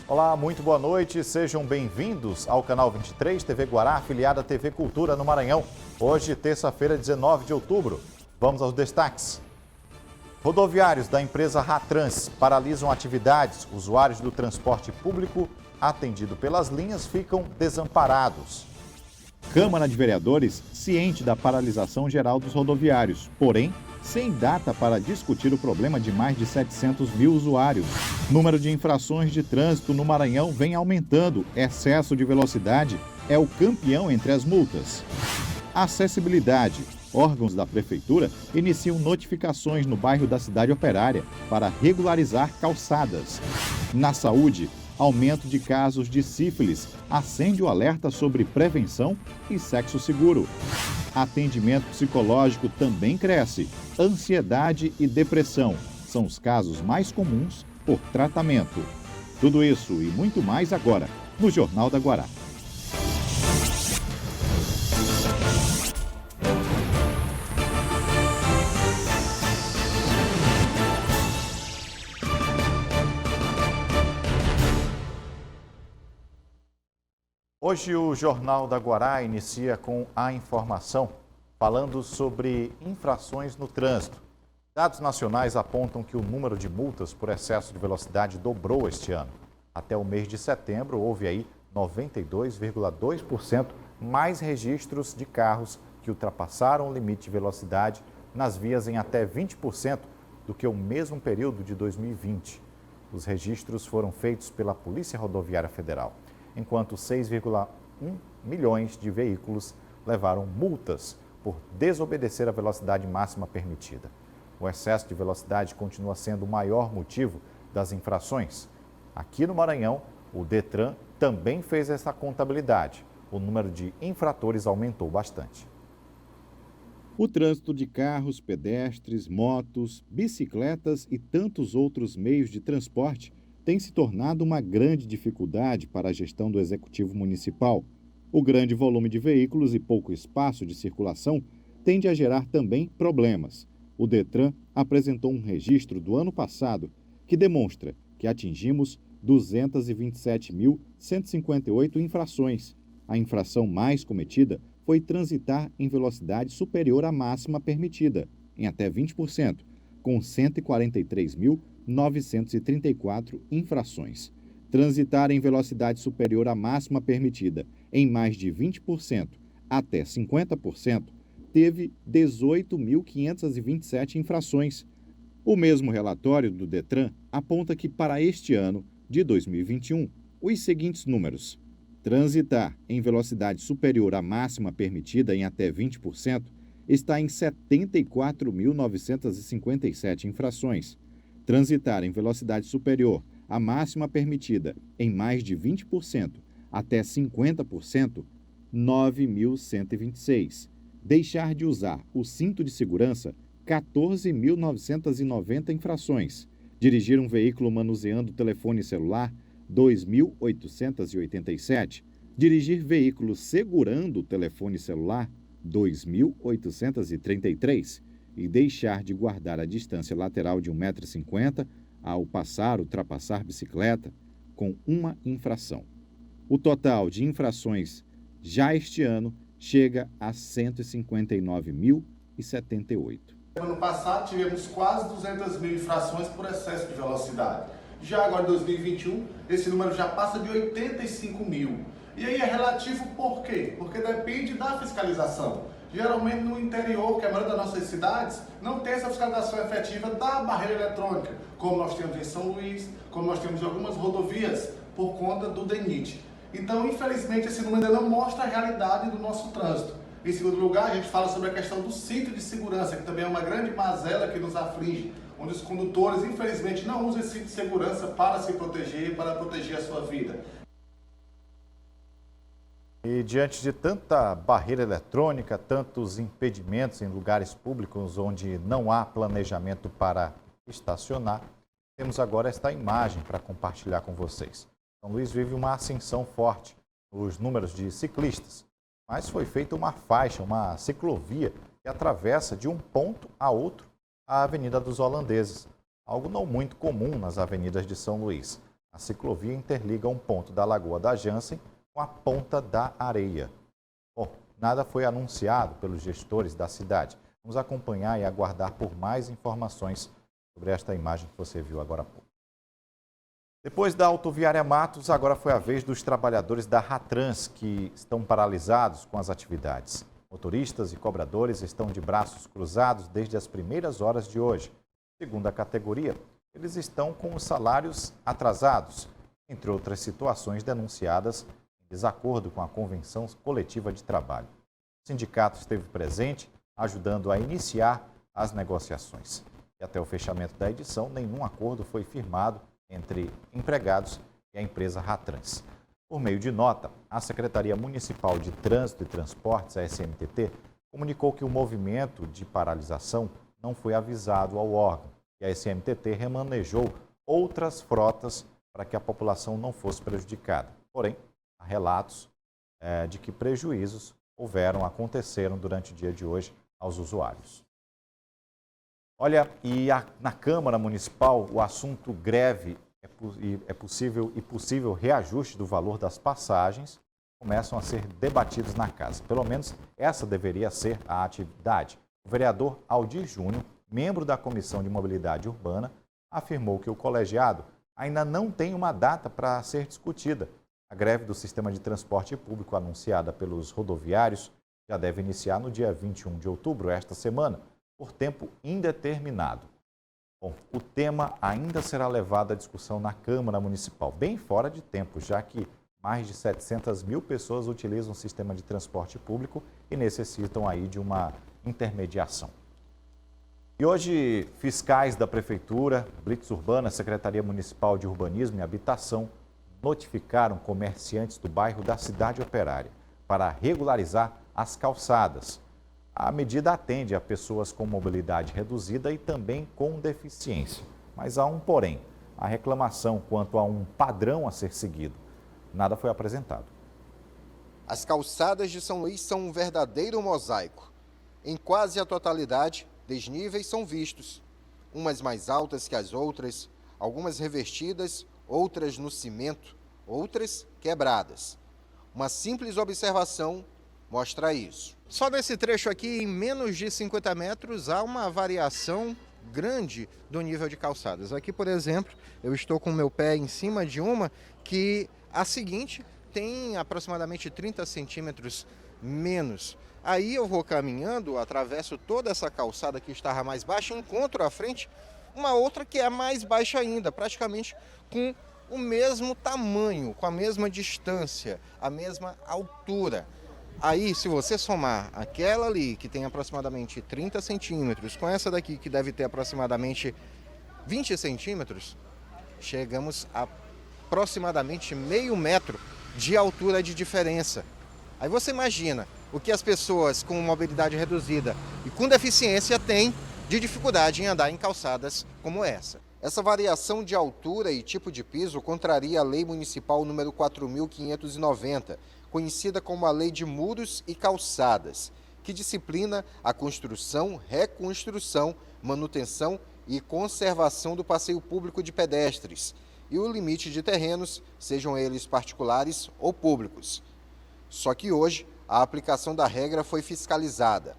Olá, muito boa noite, sejam bem-vindos ao canal 23 TV Guará, afiliada à TV Cultura no Maranhão. Hoje, terça-feira, 19 de outubro. Vamos aos destaques. Rodoviários da empresa Ratrans paralisam atividades. Usuários do transporte público atendido pelas linhas ficam desamparados. Câmara de Vereadores ciente da paralisação geral dos rodoviários, porém, sem data para discutir o problema de mais de 700 mil usuários. Número de infrações de trânsito no Maranhão vem aumentando. Excesso de velocidade é o campeão entre as multas. Acessibilidade. Órgãos da Prefeitura iniciam notificações no bairro da Cidade Operária para regularizar calçadas. Na saúde, aumento de casos de sífilis acende o alerta sobre prevenção e sexo seguro. Atendimento psicológico também cresce. Ansiedade e depressão são os casos mais comuns por tratamento. Tudo isso e muito mais agora no Jornal da Guará. Hoje o Jornal da Guará inicia com a informação falando sobre infrações no trânsito. Dados nacionais apontam que o número de multas por excesso de velocidade dobrou este ano. Até o mês de setembro, houve aí 92,2% mais registros de carros que ultrapassaram o limite de velocidade nas vias em até 20% do que o mesmo período de 2020. Os registros foram feitos pela Polícia Rodoviária Federal, enquanto 6,1 milhões de veículos levaram multas por desobedecer a velocidade máxima permitida. O excesso de velocidade continua sendo o maior motivo das infrações. Aqui no Maranhão, o Detran também fez essa contabilidade. O número de infratores aumentou bastante. O trânsito de carros, pedestres, motos, bicicletas e tantos outros meios de transporte tem se tornado uma grande dificuldade para a gestão do Executivo Municipal. O grande volume de veículos e pouco espaço de circulação tende a gerar também problemas. O Detran apresentou um registro do ano passado que demonstra que atingimos 227.158 infrações. A infração mais cometida foi transitar em velocidade superior à máxima permitida, em até 20%, com 143.934 infrações. Transitar em velocidade superior à máxima permitida em mais de 20% até 50%, teve 18.527 infrações. O mesmo relatório do Detran aponta que para este ano de 2021, os seguintes números: transitar em velocidade superior à máxima permitida em até 20% está em 74.957 infrações. Transitar em velocidade superior à máxima permitida em mais de 20% até 50%, 9.126. Deixar de usar o cinto de segurança, 14.990 infrações. Dirigir um veículo manuseando telefone celular, 2.887. Dirigir veículo segurando o telefone celular, 2.833. E deixar de guardar a distância lateral de 1,50 m ao ultrapassar bicicleta, com uma infração. O total de infrações já este ano chega a 159.078. Ano passado tivemos quase 200 mil infrações por excesso de velocidade. Já agora em 2021, esse número já passa de 85 mil. E aí é relativo por quê? Porque depende da fiscalização. Geralmente no interior, que é a maioria das nossas cidades, não tem essa fiscalização efetiva da barreira eletrônica, como nós temos em São Luís, como nós temos em algumas rodovias, por conta do DENIT. Então, infelizmente, esse número ainda não mostra a realidade do nosso trânsito. Em segundo lugar, a gente fala sobre a questão do cinto de segurança, que também é uma grande mazela que nos aflige, onde os condutores, infelizmente, não usam esse cinto de segurança para se proteger, para proteger a sua vida. E diante de tanta barreira eletrônica, tantos impedimentos em lugares públicos onde não há planejamento para estacionar, temos agora esta imagem para compartilhar com vocês. São Luís vive uma ascensão forte nos números de ciclistas, mas foi feita uma faixa, uma ciclovia que atravessa de um ponto a outro a Avenida dos Holandeses, algo não muito comum nas avenidas de São Luís. A ciclovia interliga um ponto da Lagoa da Jansen com a Ponta da Areia. Bom, nada foi anunciado pelos gestores da cidade. Vamos acompanhar e aguardar por mais informações sobre esta imagem que você viu agora há pouco. Depois da Autoviária Matos, agora foi a vez dos trabalhadores da Ratrans, que estão paralisados com as atividades. Motoristas e cobradores estão de braços cruzados desde as primeiras horas de hoje. Segundo a categoria, eles estão com os salários atrasados, entre outras situações denunciadas em desacordo com a Convenção Coletiva de Trabalho. O sindicato esteve presente, ajudando a iniciar as negociações. E até o fechamento da edição, nenhum acordo foi firmado entre empregados e a empresa Ratrans. Por meio de nota, a Secretaria Municipal de Trânsito e Transportes, a SMTT, comunicou que o movimento de paralisação não foi avisado ao órgão e a SMTT remanejou outras frotas para que a população não fosse prejudicada. Porém, há relatos de que prejuízos aconteceram durante o dia de hoje aos usuários. Olha, na Câmara Municipal, o assunto greve possível reajuste do valor das passagens começam a ser debatidos na casa. Pelo menos essa deveria ser a atividade. O vereador Aldir Júnior, membro da Comissão de Mobilidade Urbana, afirmou que o colegiado ainda não tem uma data para ser discutida. A greve do sistema de transporte público anunciada pelos rodoviários já deve iniciar no dia 21 de outubro, esta semana, por tempo indeterminado. Bom, o tema ainda será levado à discussão na Câmara Municipal, bem fora de tempo, já que mais de 700 mil pessoas utilizam o sistema de transporte público e necessitam aí de uma intermediação. E hoje, fiscais da Prefeitura, Blitz Urbana, Secretaria Municipal de Urbanismo e Habitação notificaram comerciantes do bairro da Cidade Operária para regularizar as calçadas. A medida atende a pessoas com mobilidade reduzida e também com deficiência. Mas há um porém, a reclamação quanto a um padrão a ser seguido. Nada foi apresentado. As calçadas de São Luís são um verdadeiro mosaico. Em quase a totalidade, desníveis são vistos. Umas mais altas que as outras, algumas revestidas, outras no cimento, outras quebradas. Uma simples observação mostra isso. Só nesse trecho aqui, em menos de 50 metros, há uma variação grande do nível de calçadas. Aqui, por exemplo, eu estou com o meu pé em cima de uma que a seguinte tem aproximadamente 30 centímetros menos. Aí eu vou caminhando, atravesso toda essa calçada que estava mais baixa e encontro à frente uma outra que é mais baixa ainda, praticamente com o mesmo tamanho, com a mesma distância, a mesma altura. Aí, se você somar aquela ali, que tem aproximadamente 30 centímetros, com essa daqui, que deve ter aproximadamente 20 centímetros, chegamos a aproximadamente meio metro de altura de diferença. Aí você imagina o que as pessoas com mobilidade reduzida e com deficiência têm de dificuldade em andar em calçadas como essa. Essa variação de altura e tipo de piso contraria a Lei Municipal número 4.590, conhecida como a Lei de Muros e Calçadas, que disciplina a construção, reconstrução, manutenção e conservação do passeio público de pedestres e o limite de terrenos, sejam eles particulares ou públicos. Só que hoje, a aplicação da regra foi fiscalizada.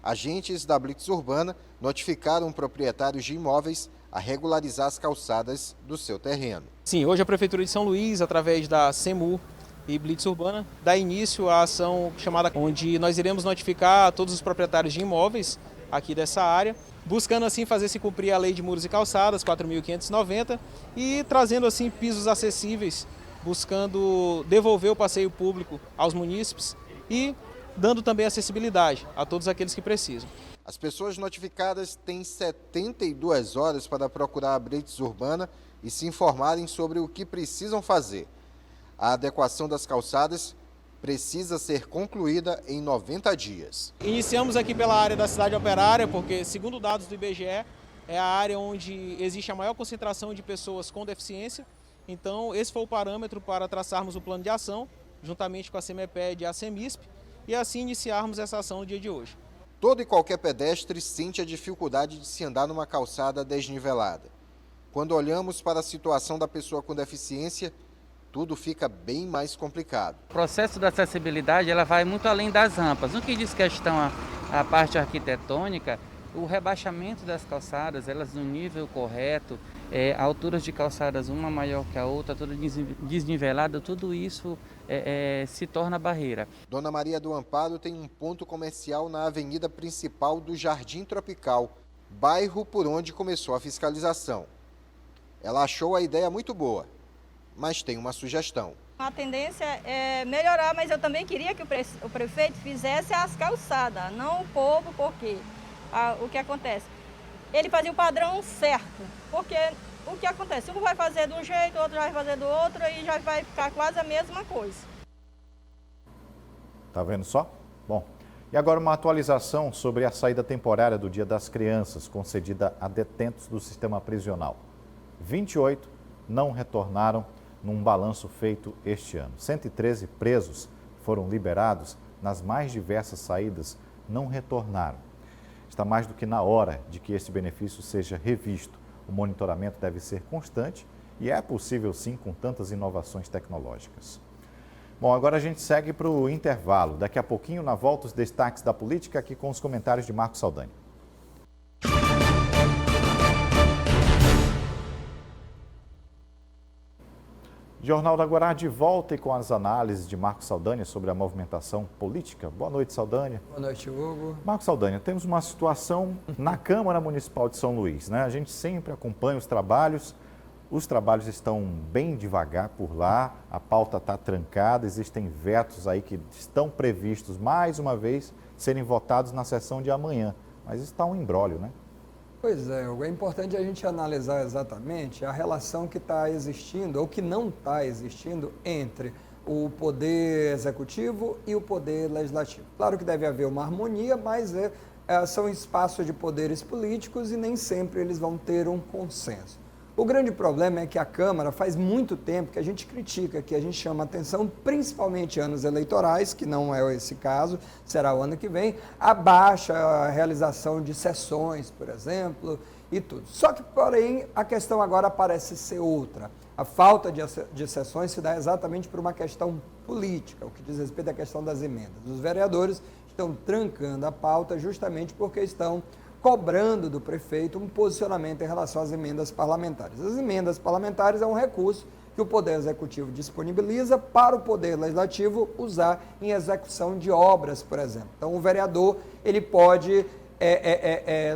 Agentes da Blitz Urbana notificaram proprietários de imóveis a regularizar as calçadas do seu terreno. Sim, hoje a Prefeitura de São Luís, através da SEMU e Blitz Urbana, dá início à ação chamada, onde nós iremos notificar todos os proprietários de imóveis aqui dessa área, buscando assim fazer-se cumprir a Lei de Muros e Calçadas 4.590 e trazendo assim pisos acessíveis, buscando devolver o passeio público aos munícipes e dando também acessibilidade a todos aqueles que precisam. As pessoas notificadas têm 72 horas para procurar a Blitz Urbana e se informarem sobre o que precisam fazer. A adequação das calçadas precisa ser concluída em 90 dias. Iniciamos aqui pela área da Cidade Operária, porque, segundo dados do IBGE, é a área onde existe a maior concentração de pessoas com deficiência. Então, esse foi o parâmetro para traçarmos o plano de ação, juntamente com a CEMEPED e a CEMISP, e assim iniciarmos essa ação no dia de hoje. Todo e qualquer pedestre sente a dificuldade de se andar numa calçada desnivelada. quando olhamos para a situação da pessoa com deficiência, tudo fica bem mais complicado. O processo da acessibilidade ela vai muito além das rampas. No que diz questão a parte arquitetônica, o rebaixamento das calçadas, elas no nível correto, alturas de calçadas uma maior que a outra, tudo desnivelado, tudo isso se torna barreira. Dona Maria do Amparo tem um ponto comercial na avenida principal do Jardim Tropical, bairro por onde começou a fiscalização. Ela achou a ideia muito boa, mas tem uma sugestão. A tendência é melhorar, mas eu também queria que o prefeito fizesse as calçadas, não o povo, porque o que acontece? Ele fazia o padrão certo, porque o que acontece? Um vai fazer de um jeito, o outro vai fazer do outro e já vai ficar quase a mesma coisa. Tá vendo só? Bom, e agora uma atualização sobre a saída temporária do Dia das Crianças, concedida a detentos do sistema prisional. 28 não retornaram num balanço feito este ano. 113 presos foram liberados nas mais diversas saídas, não retornaram. Está mais do que na hora de que esse benefício seja revisto. O monitoramento deve ser constante e é possível sim com tantas inovações tecnológicas. Bom, agora a gente segue para o intervalo. Daqui a pouquinho, na volta, os destaques da política aqui com os comentários de Marcos Saldanha. Jornal da Guará de volta e com as análises de Marcos Saldanha sobre a movimentação política. Boa noite, Saldanha. Boa noite, Hugo. Marcos Saldanha, temos uma situação na Câmara Municipal de São Luís, né? A gente sempre acompanha os trabalhos estão bem devagar por lá, a pauta está trancada, existem vetos aí que estão previstos, mais uma vez, serem votados na sessão de amanhã. Mas isso está um imbróglio, né? Pois é, Hugo, é importante a gente analisar exatamente a relação que está existindo ou que não está existindo entre o poder executivo e o poder legislativo. Claro que deve haver uma harmonia, mas são espaços de poderes políticos e nem sempre eles vão ter um consenso. O grande problema é que a Câmara faz muito tempo que a gente critica, que a gente chama atenção, principalmente anos eleitorais, que não é esse caso, será o ano que vem, a baixa realização de sessões, por exemplo, e tudo. Só que, porém, a questão agora parece ser outra. A falta de sessões se dá exatamente por uma questão política, o que diz respeito à questão das emendas. Os vereadores estão trancando a pauta justamente porque estão cobrando do prefeito um posicionamento em relação às emendas parlamentares. As emendas parlamentares é um recurso que o Poder Executivo disponibiliza para o Poder Legislativo usar em execução de obras, por exemplo. Então, o vereador ele pode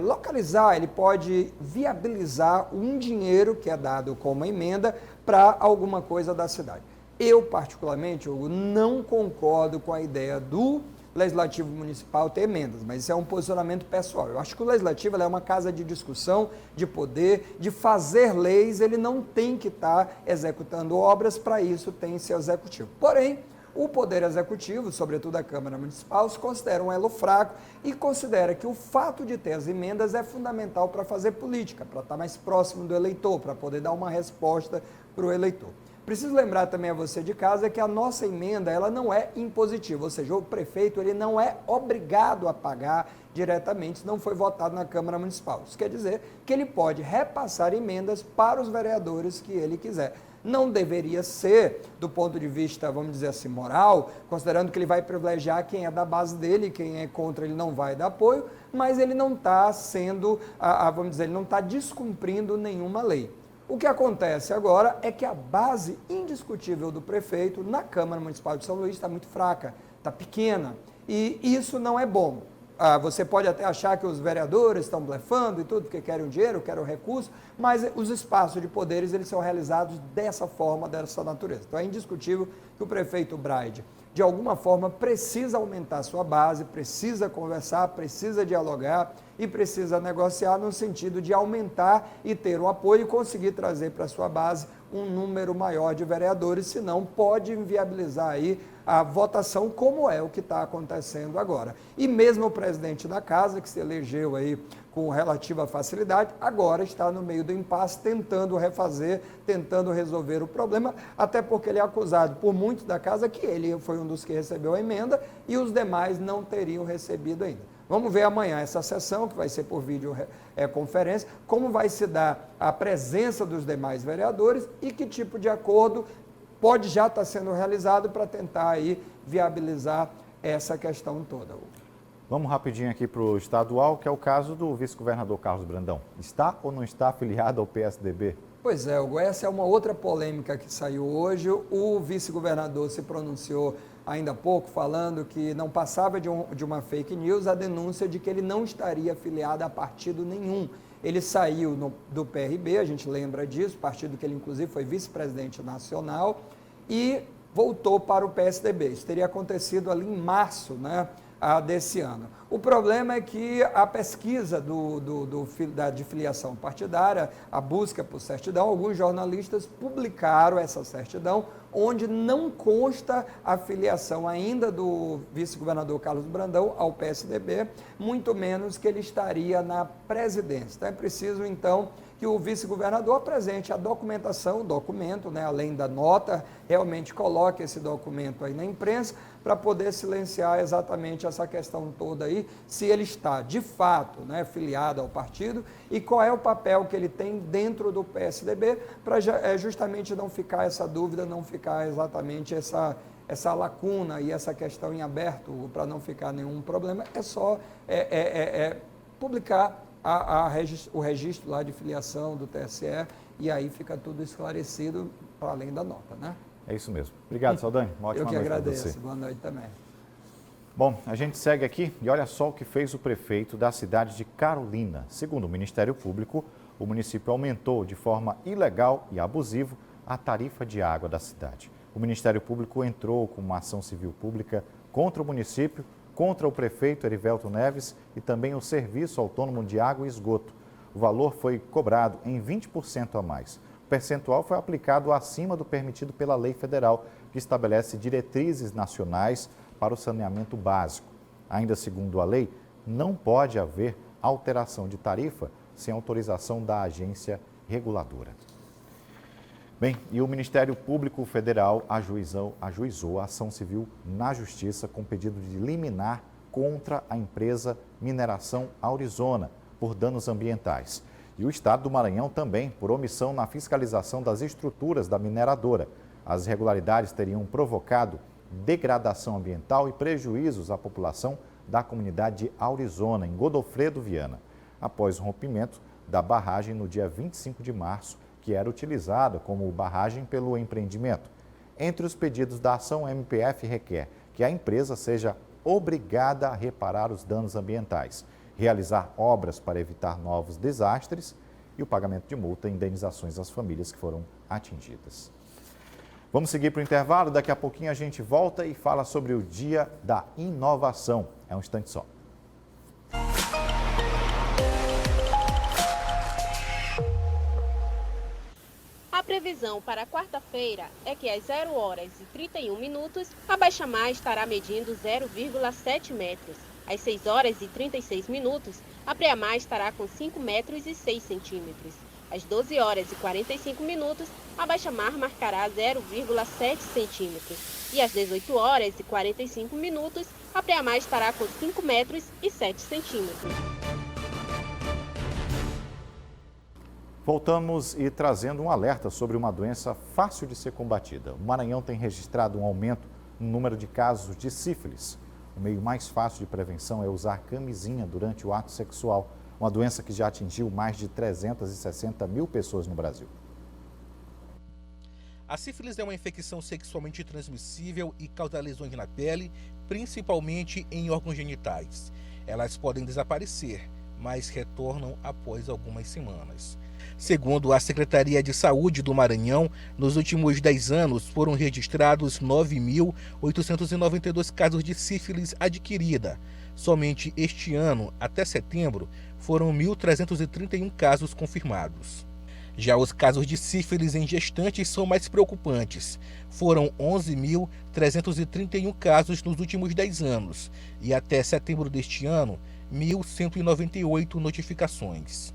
localizar, ele pode viabilizar um dinheiro que é dado como emenda para alguma coisa da cidade. Eu, particularmente, Hugo, não concordo com a ideia do Legislativo Municipal ter emendas, mas isso é um posicionamento pessoal. Eu acho que o Legislativo é uma casa de discussão, de poder, de fazer leis, ele não tem que estar executando obras, para isso tem seu executivo. Porém, o Poder Executivo, sobretudo a Câmara Municipal, se considera um elo fraco e considera que o fato de ter as emendas é fundamental para fazer política, para estar mais próximo do eleitor, para poder dar uma resposta para o eleitor. Preciso lembrar também a você de casa que a nossa emenda ela não é impositiva, ou seja, o prefeito ele não é obrigado a pagar diretamente se não foi votado na Câmara Municipal. Isso quer dizer que ele pode repassar emendas para os vereadores que ele quiser. Não deveria ser, do ponto de vista, vamos dizer assim, moral, considerando que ele vai privilegiar quem é da base dele, quem é contra ele não vai dar apoio, mas ele não está sendo, vamos dizer, ele não está descumprindo nenhuma lei. O que acontece agora é que a base indiscutível do prefeito na Câmara Municipal de São Luís está muito fraca, está pequena, e isso não é bom. Você pode até achar que os vereadores estão blefando e tudo, porque querem o dinheiro, querem o recurso, mas os espaços de poderes eles são realizados dessa forma, dessa natureza. Então é indiscutível que o prefeito Braide, de alguma forma, precisa aumentar a sua base, precisa conversar, precisa dialogar e precisa negociar no sentido de aumentar e ter o apoio e conseguir trazer para a sua base um número maior de vereadores, senão pode inviabilizar aí a votação, como é o que está acontecendo agora. E mesmo o presidente da casa, que se elegeu aí com relativa facilidade, agora está no meio do impasse, tentando refazer, tentando resolver o problema, até porque ele é acusado por muitos da casa que ele foi um dos que recebeu a emenda e os demais não teriam recebido ainda. Vamos ver amanhã essa sessão, que vai ser por videoconferência, como vai se dar a presença dos demais vereadores e que tipo de acordo pode já estar sendo realizado para tentar aí viabilizar essa questão toda. Vamos rapidinho aqui para o estadual, que é o caso do vice-governador Carlos Brandão. Está ou não está afiliado ao PSDB? Pois é, Hugo, essa é uma outra polêmica que saiu hoje. O vice-governador se pronunciou ainda há pouco, falando que não passava de uma fake news a denúncia de que ele não estaria afiliado a partido nenhum. Ele saiu do PRB, a gente lembra disso, partido que ele inclusive foi vice-presidente nacional, e voltou para o PSDB. Isso teria acontecido ali em março, né, desse ano. O problema é que a pesquisa de filiação partidária, a busca por certidão, alguns jornalistas publicaram essa certidão, onde não consta a filiação ainda do vice-governador Carlos Brandão ao PSDB, muito menos que ele estaria na presidência. Então é preciso, então, que o vice-governador apresente a documentação, o documento, né, além da nota, realmente coloque esse documento aí na imprensa, para poder silenciar exatamente essa questão toda aí, se ele está, de fato, né, filiado ao partido e qual é o papel que ele tem dentro do PSDB, para justamente não ficar essa dúvida, não ficar exatamente essa lacuna e essa questão em aberto, para não ficar nenhum problema, é só publicar o registro lá de filiação do TSE e aí fica tudo esclarecido para além da nota, né? É isso mesmo. Obrigado, Saldanha. Uma ótima noite para você. Eu que agradeço. Boa noite também. Bom, a gente segue aqui e olha só o que fez o prefeito da cidade de Carolina. Segundo o Ministério Público, o município aumentou de forma ilegal e abusiva a tarifa de água da cidade. O Ministério Público entrou com uma ação civil pública contra o município, contra o prefeito Erivelto Neves e também o Serviço Autônomo de Água e Esgoto. O valor foi cobrado em 20% a mais. O percentual foi aplicado acima do permitido pela lei federal, que estabelece diretrizes nacionais para o saneamento básico. Ainda segundo a lei, não pode haver alteração de tarifa sem autorização da agência reguladora. Bem, e o Ministério Público Federal ajuizou a ação civil na Justiça com pedido de liminar contra a empresa Mineração Aurizona por danos ambientais. E o Estado do Maranhão também por omissão na fiscalização das estruturas da mineradora. As irregularidades teriam provocado degradação ambiental e prejuízos à população da comunidade de Aurizona, em Godofredo Viana, após o rompimento da barragem no dia 25 de março, que era utilizada como barragem pelo empreendimento. Entre os pedidos da ação, o MPF requer que a empresa seja obrigada a reparar os danos ambientais, realizar obras para evitar novos desastres e o pagamento de multa e indenizações às famílias que foram atingidas. Vamos seguir para o intervalo, daqui a pouquinho a gente volta e fala sobre o Dia da Inovação. É um instante só. A previsão para quarta-feira é que às 0 horas e 31 minutos, a baixa-mar estará medindo 0,7 metros. Às 6 horas e 36 minutos, a pré-mar estará com 5 metros e 6 centímetros. Às 12 horas e 45 minutos, a baixa-mar marcará 0,7 centímetros. E às 18 horas e 45 minutos, a pré-mar estará com 5 metros e 7 centímetros. Voltamos e trazendo um alerta sobre uma doença fácil de ser combatida. O Maranhão tem registrado um aumento no número de casos de sífilis. O meio mais fácil de prevenção é usar camisinha durante o ato sexual, uma doença que já atingiu mais de 360 mil pessoas no Brasil. A sífilis é uma infecção sexualmente transmissível e causa lesões na pele, principalmente em órgãos genitais. Elas podem desaparecer, mas retornam após algumas semanas. Segundo a Secretaria de Saúde do Maranhão, nos últimos 10 anos foram registrados 9.892 casos de sífilis adquirida. Somente este ano, até setembro, foram 1.331 casos confirmados. Já os casos de sífilis em gestantes são mais preocupantes. Foram 11.331 casos nos últimos 10 anos e até setembro deste ano, 1.198 notificações.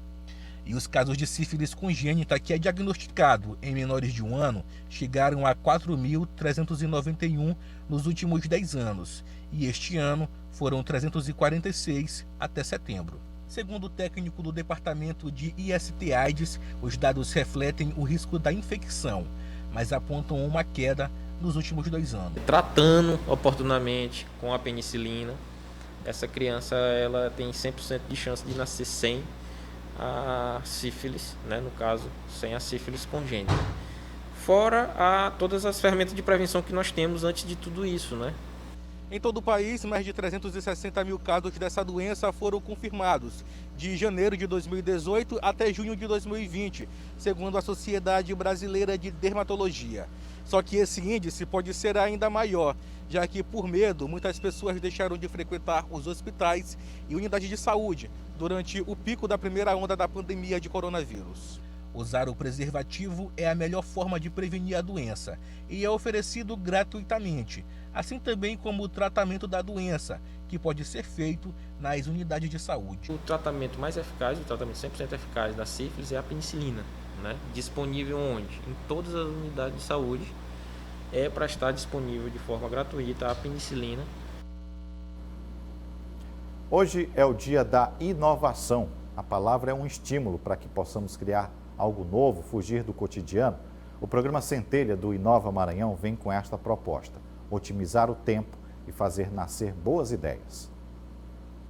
E os casos de sífilis congênita que é diagnosticado em menores de 1 ano chegaram a 4.391 nos últimos 10 anos. E este ano foram 346 até setembro. Segundo o técnico do Departamento de IST/AIDS, os dados refletem o risco da infecção, mas apontam uma queda nos últimos 2 anos. Tratando oportunamente com a penicilina, essa criança ela tem 100% de chance de nascer sem a sífilis, né, no caso, sem a sífilis congênita. Fora todas as ferramentas de prevenção que nós temos antes de tudo isso, né? Em todo o país, mais de 360 mil casos dessa doença foram confirmados, de janeiro de 2018 até junho de 2020, segundo a Sociedade Brasileira de Dermatologia. Só que esse índice pode ser ainda maior, já que, por medo, muitas pessoas deixaram de frequentar os hospitais e unidades de saúde durante o pico da primeira onda da pandemia de coronavírus. Usar o preservativo é a melhor forma de prevenir a doença e é oferecido gratuitamente, assim também como o tratamento da doença, que pode ser feito nas unidades de saúde. O tratamento mais eficaz, o tratamento 100% eficaz da sífilis é a penicilina, né? Disponível onde? Em todas as unidades de saúde é para estar disponível de forma gratuita a penicilina. Hoje é o dia da inovação. A palavra é um estímulo para que possamos criar algo novo, fugir do cotidiano. O programa Centelha do Inova Maranhão vem com esta proposta: otimizar o tempo e fazer nascer boas ideias.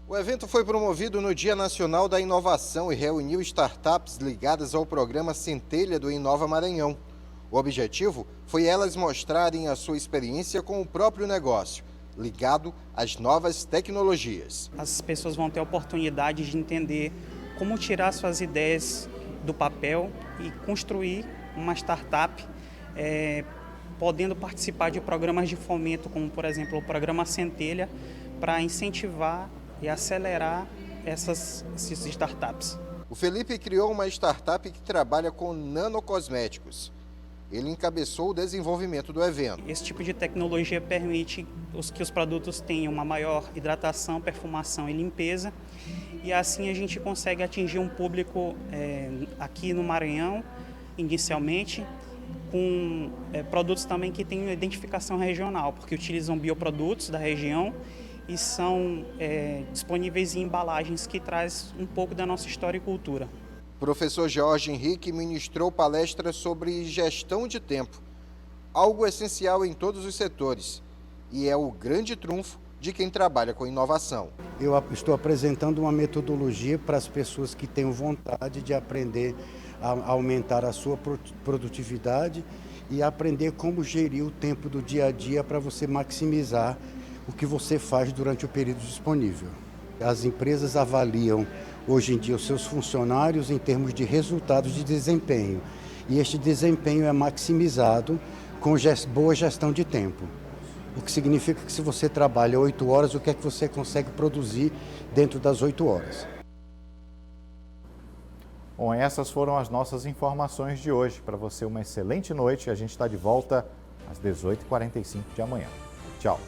O evento foi promovido no Dia Nacional da Inovação e reuniu startups ligadas ao programa Centelha do Inova Maranhão. O objetivo foi elas mostrarem a sua experiência com o próprio negócio, ligado às novas tecnologias. As pessoas vão ter a oportunidade de entender como tirar suas ideias do papel e construir uma startup, podendo participar de programas de fomento, como por exemplo o programa Centelha, para incentivar e acelerar essas startups. O Felipe criou uma startup que trabalha com nanocosméticos. Ele encabeçou o desenvolvimento do evento. Esse tipo de tecnologia permite que os produtos tenham uma maior hidratação, perfumação e limpeza, e assim a gente consegue atingir um público aqui no Maranhão, inicialmente, com produtos também que têm identificação regional, porque utilizam bioprodutos da região e são disponíveis em embalagens que traz um pouco da nossa história e cultura. O professor Jorge Henrique ministrou palestra sobre gestão de tempo, algo essencial em todos os setores, e é o grande trunfo de quem trabalha com inovação. Eu estou apresentando uma metodologia para as pessoas que têm vontade de aprender a aumentar a sua produtividade e aprender como gerir o tempo do dia a dia para você maximizar o que você faz durante o período disponível. As empresas avaliam hoje em dia os seus funcionários em termos de resultados de desempenho, e este desempenho é maximizado com boa gestão de tempo. O que significa que se você trabalha 8 horas, o que é que você consegue produzir dentro das 8 horas? Bom, essas foram as nossas informações de hoje. Para você, uma excelente noite. A gente está de volta às 18h45 de amanhã. Tchau.